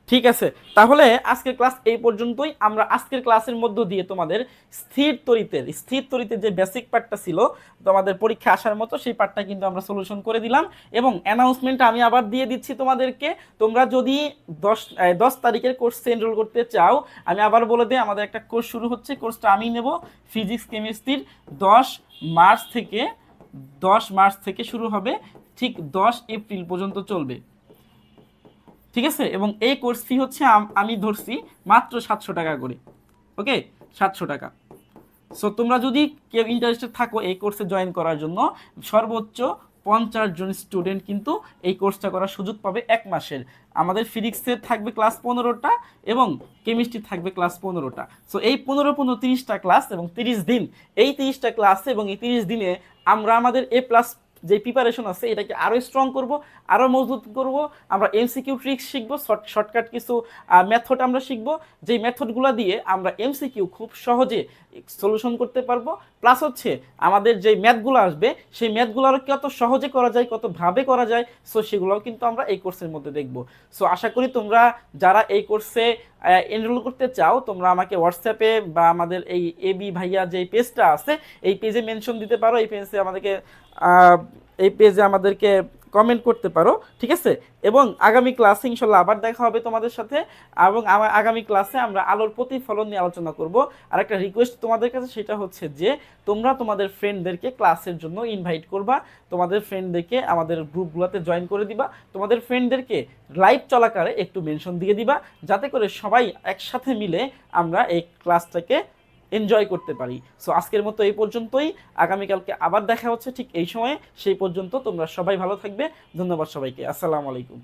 ঠিক আছে। তাহলে আজকের ক্লাস এই পর্যন্তই। আমরা আজকের ক্লাসের মধ্য দিয়ে তোমাদের স্থির তড়িতের যে বেসিক পার্টটা ছিল তোমাদের পরীক্ষা আসার মতো, সেই পার্টটা কিন্তু আমরা সলিউশন করে দিলাম। এবং অ্যানাউন্সমেন্টটা আমি আবার দিয়ে দিচ্ছি তোমাদেরকে, তোমরা যদি 10 তারিখের কোর্সে এনরোল করতে চাও, আমি আবার বলে দিই আমাদের একটা কোর্স শুরু হচ্ছে। কোর্সটা আমি নেব ফিজিক্স কেমিস্ট্রির। 10 মার্চ থেকে 10 মার্চ থেকে শুরু হবে, ঠিক 10 এপ্রিল পর্যন্ত চলবে। ঠিক আছে, এবং এই কোর্স ফি হচ্ছে আমি ধরছি মাত্র 700 টাকা করে। ওকে, 700 টাকা। সো তোমরা যদি কেউ ইন্টারেস্টেড থাকো এই কোর্সে জয়েন করার জন্য, সর্বোচ্চ 50 জন স্টুডেন্ট কিন্তু এই কোর্সটা করার সুযোগ পাবে 1 মাসের। আমাদের ফিজিক্সের থাকবে ক্লাস 15টা এবং কেমিস্ট্রি থাকবে ক্লাস 15টা। সো এই 15-15 30টা ক্লাস এবং 30 দিন, এই 30টা ক্লাসে এবং এই 30 দিনে আমরা আমাদের A+ যে প্রিপারেশন আছে এটাকে আরও স্ট্রং করব, আরও মজবুত করব। আমরা এমসিকিউ ট্রিক্স শিখবো, শর্টকাট কিছু মেথড আমরা শিখবো, যেই মেথডগুলো দিয়ে আমরা এমসিকিউ খুব সহজে সলিউশন করতে পারবো। প্লাস হচ্ছে আমাদের যে ম্যাথগুলো আসবে সেই ম্যাথগুলো আরও কত সহজে করা যায়, কতভাবে করা যায়, সো সেগুলোও কিন্তু আমরা এই কোর্সের মধ্যে দেখব। সো আশা করি তোমরা যারা এই কোর্সে এনরোল করতে চাও, তোমরা আমাকে হোয়াটসঅ্যাপে বা আমাদের এই এবি ভাইয়া যে পেজটা আছে এই পেজে মেনশন দিতে পারো, এই পেজে আমাদেরকে কমেন্ট করতে পারো। ঠিক আছে, এবং আগামী ক্লাসে ইনশাল্লাহ আবার দেখা হবে তোমাদের সাথে। এবং আগামী ক্লাসে আমরা আলোর প্রতিফলন নিয়ে আলোচনা করব। আর একটা রিকোয়েস্ট তোমাদের কাছে, সেটা হচ্ছে যে তোমরা তোমাদের ফ্রেন্ডদেরকে ক্লাসের জন্য ইনভাইট করবা, তোমাদের ফ্রেন্ডদেরকে আমাদের গ্রুপগুলোতে জয়েন করে দিবা, তোমাদের ফ্রেন্ডদেরকে লাইভ চলাকালে একটু মেনশন দিয়ে দিবা, যাতে করে সবাই একসাথে মিলে আমরা এই ক্লাসটাকে এনজয় করতে পারি। সো আজকের মতো এই পর্যন্তই, আগামীকালকে আবার দেখা হচ্ছে ঠিক এই সময়ে। সেই পর্যন্ত তোমরা সবাই ভালো থাকবে। ধন্যবাদ সবাইকে, আসসালামু আলাইকুম।